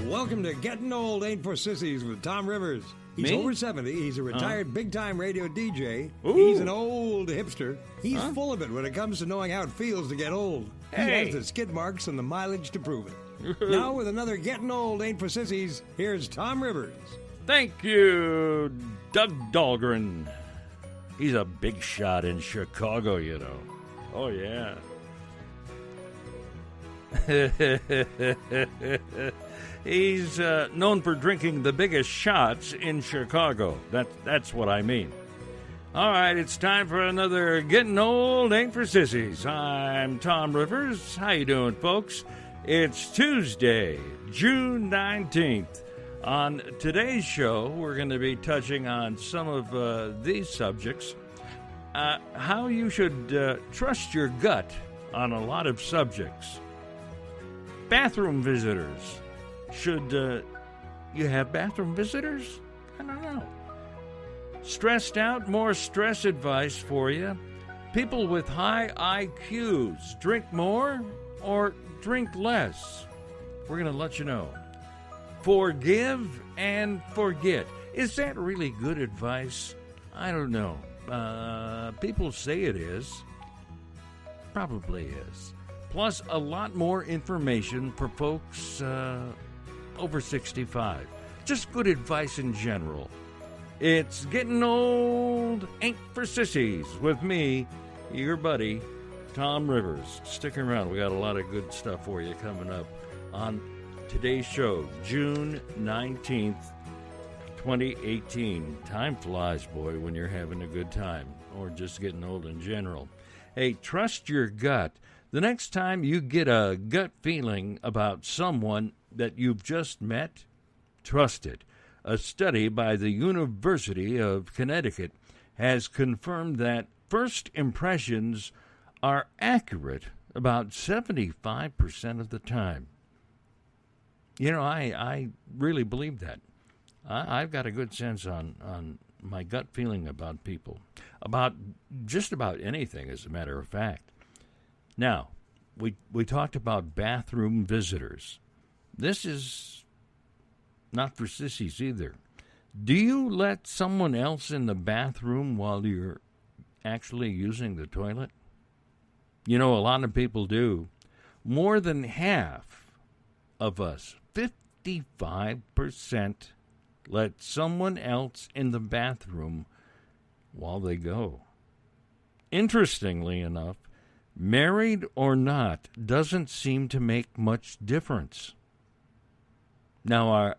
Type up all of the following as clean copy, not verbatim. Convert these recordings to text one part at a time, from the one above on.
Welcome to Gettin' Old Ain't for Sissies with Tomm Rivers. He's Me? over 70. He's a retired big-time radio DJ. Ooh. He's an old hipster. He's full of it when it comes to knowing how it feels to get old. Hey. He has the skid marks and the mileage to prove it. Now with another Gettin' Old Ain't for Sissies, here's Tomm Rivers. Thank you, Doug Dahlgren. He's a big shot in Chicago, you know. Oh, yeah. He's known for drinking the biggest shots in Chicago. That's what I mean. All right, it's time for another Getting Old Ain't for Sissies. I'm Tomm Rivers. How you doing, folks? It's Tuesday, June 19th. On today's show, we're going to be touching on some of these subjects. How you should trust your gut on a lot of subjects. Bathroom visitors. Should you have bathroom visitors? I don't know. Stressed out, more stress advice for you. People with high IQs, drink more or drink less? We're going to let you know. Forgive and forget. Is that really good advice? I don't know. People say it is. Probably is. Plus, a lot more information for folks over 65. Just good advice in general. It's Getting Old Ain't for Sissies with me, your buddy, Tomm Rivers. Stick around. We got a lot of good stuff for you coming up on today's show, June 19th, 2018. Time flies, boy, when you're having a good time or just getting old in general. Hey, trust your gut. The next time you get a gut feeling about someone that you've just met, trust it. A study by the University of Connecticut has confirmed that first impressions are accurate about 75% of the time. You know, I really believe that. I've got a good sense on my gut feeling about people, about just about anything, as a matter of fact. Now, we talked about bathroom visitors. This is not for sissies either. Do you let someone else in the bathroom while you're actually using the toilet? You know, a lot of people do. More than half of us, 55%, let someone else in the bathroom while they go. Interestingly enough, married or not doesn't seem to make much difference. Now,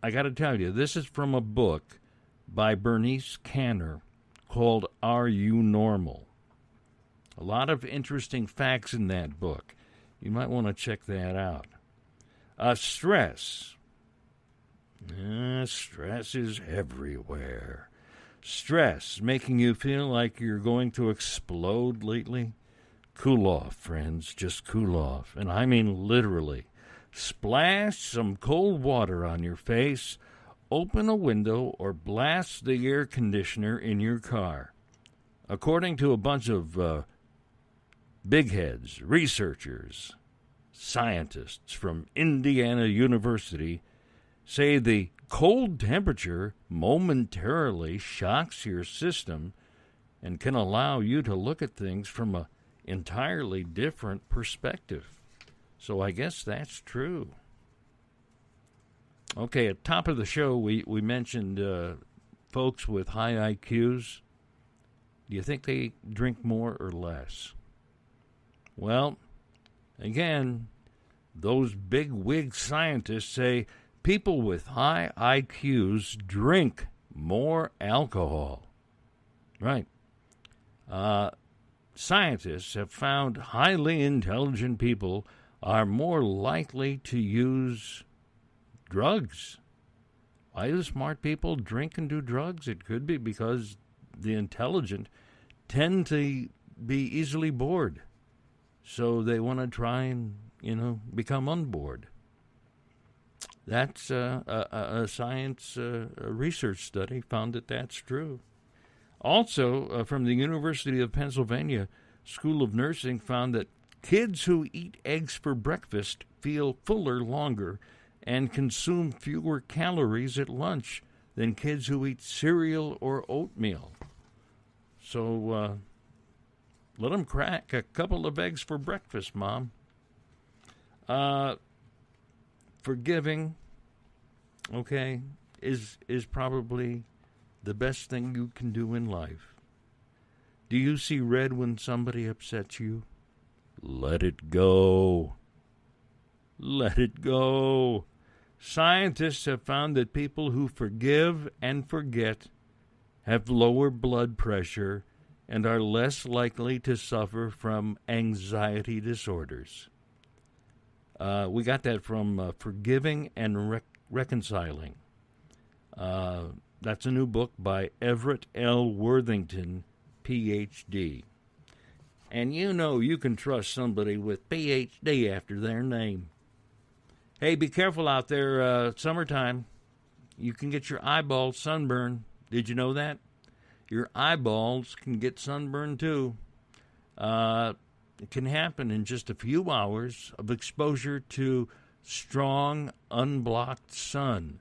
I got to tell you, this is from a book by Bernice Canner called Are You Normal? A lot of interesting facts in that book. You might want to check that out. Stress. Stress is everywhere. Stress making you feel like you're going to explode lately? Cool off, friends. Just cool off. And I mean literally. Splash some cold water on your face, open a window, or blast the air conditioner in your car. According to a bunch of big heads, researchers, scientists from Indiana University say the cold temperature momentarily shocks your system and can allow you to look at things from an entirely different perspective. So I guess that's true. Okay, at top of the show, we mentioned folks with high IQs. Do you think they drink more or less? Well, again, those big wig scientists say people with high IQs drink more alcohol. Right. Scientists have found highly intelligent people are more likely to use drugs. Why do smart people drink and do drugs? It could be because the intelligent tend to be easily bored. So they want to try and, become unbored. That's a science research study found that that's true. Also, from the University of Pennsylvania School of Nursing found that kids who eat eggs for breakfast feel fuller longer and consume fewer calories at lunch than kids who eat cereal or oatmeal. So let them crack a couple of eggs for breakfast, Mom. Forgiving, okay, is probably the best thing you can do in life. Do you see red when somebody upsets you? Let it go. Let it go. Scientists have found that people who forgive and forget have lower blood pressure and are less likely to suffer from anxiety disorders. We got that from Forgiving and Reconciling. That's a new book by Everett L. Worthington, Ph.D. And you know you can trust somebody with Ph.D. after their name. Hey, be careful out there, summertime. You can get your eyeballs sunburned. Did you know that? Your eyeballs can get sunburned too. It can happen in just a few hours of exposure to strong, unblocked sun.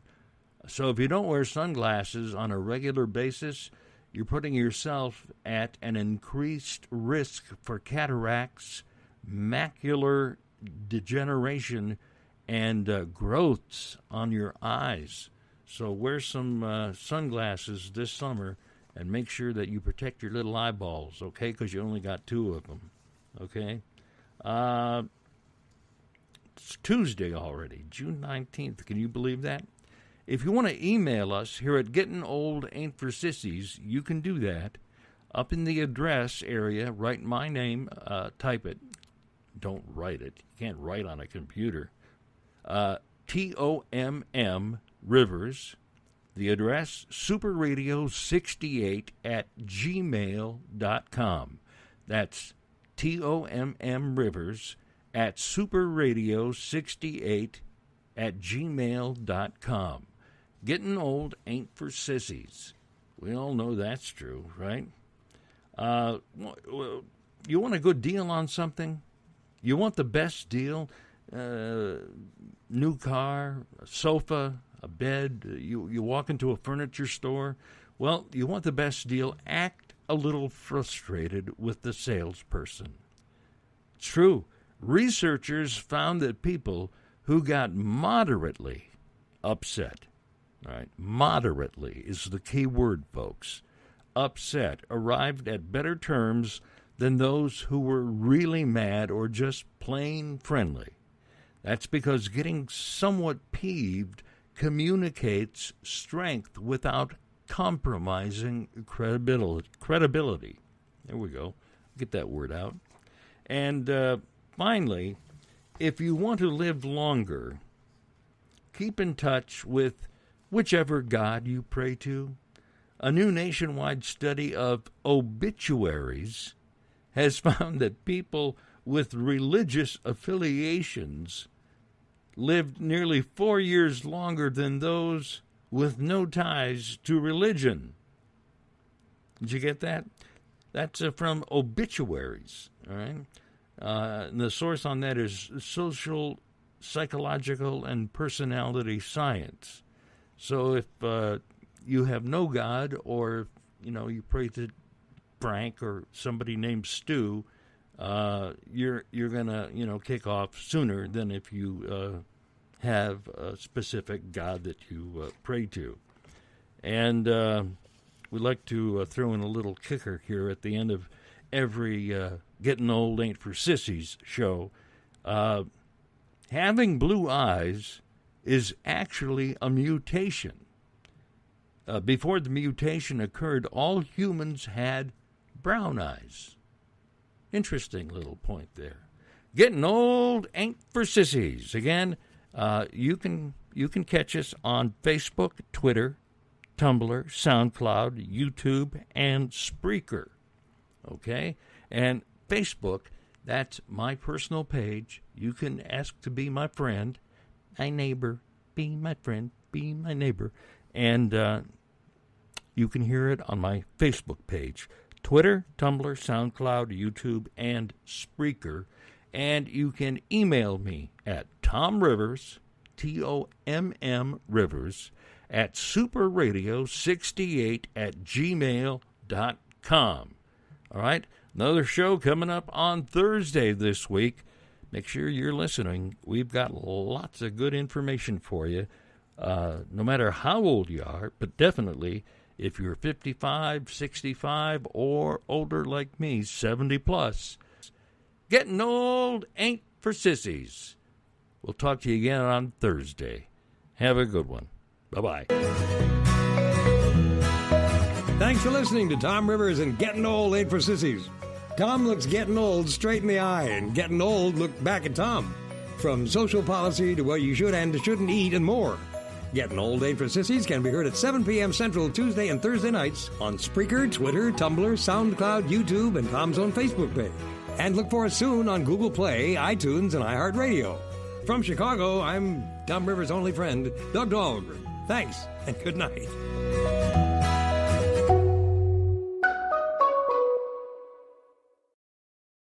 So if you don't wear sunglasses on a regular basis, you're putting yourself at an increased risk for cataracts, macular degeneration, and growths on your eyes. So wear some sunglasses this summer and make sure that you protect your little eyeballs, okay, because you only got 2 of them, okay? It's Tuesday already, June 19th. Can you believe that? If you want to email us here at Gettin' Old Ain't for Sissies, you can do that. Up in the address area, write my name, type it. Don't write it. You can't write on a computer. Tomm Rivers. The address, superradio68 at gmail.com. That's Tomm Rivers at superradio68 at gmail.com. Getting old ain't for sissies. We all know that's true, right? You want a good deal on something? You want the best deal? New car, a sofa, a bed. You walk into a furniture store. Well, you want the best deal. Act a little frustrated with the salesperson. It's true. Researchers found that people who got moderately upset, right? Moderately is the key word, folks. Upset arrived at better terms than those who were really mad or just plain friendly. That's because getting somewhat peeved communicates strength without compromising credibility. There we go. Get that word out. And finally, if you want to live longer, keep in touch with whichever God you pray to. A new nationwide study of obituaries has found that people with religious affiliations lived nearly 4 years longer than those with no ties to religion. Did you get that? That's from obituaries, all right? And the source on that is social, psychological, and personality science. So if you have no God, or you pray to Frank or somebody named Stu, you're gonna kick off sooner than if you have a specific God that you pray to. And we'd like to throw in a little kicker here at the end of every Getting Old Ain't for Sissies show. Having blue eyes is actually a mutation. Before the mutation occurred, all humans had brown eyes. Interesting little point there. Getting old ain't for sissies. Again, you can catch us on Facebook, Twitter, Tumblr, SoundCloud, YouTube, and Spreaker. Okay? And Facebook, that's my personal page. You can ask to be my friend, my neighbor, be my friend, be my neighbor. And you can hear it on my Facebook page. Twitter, Tumblr, SoundCloud, YouTube, and Spreaker. And you can email me at TommRivers, Tomm Rivers, at superradio68@gmail.com. All right, another show coming up on Thursday this week. Make sure you're listening. We've got lots of good information for you, no matter how old you are, but definitely if you're 55, 65, or older like me, 70 plus. Getting old ain't for sissies. We'll talk to you again on Thursday. Have a good one. Bye-bye. Thanks for listening to Tomm Rivers and Gettin' Old Ain't for Sissies. Tomm looks getting old straight in the eye, and getting old look back at Tomm. From social policy to what you should and shouldn't eat and more. Getting Old Ain't for Sissies can be heard at 7 p.m. Central Tuesday and Thursday nights on Spreaker, Twitter, Tumblr, SoundCloud, YouTube, and Tomm's own Facebook page. And look for us soon on Google Play, iTunes, and iHeartRadio. From Chicago, I'm Tomm Rivers' only friend, Doug Dahlgren. Thanks, and good night.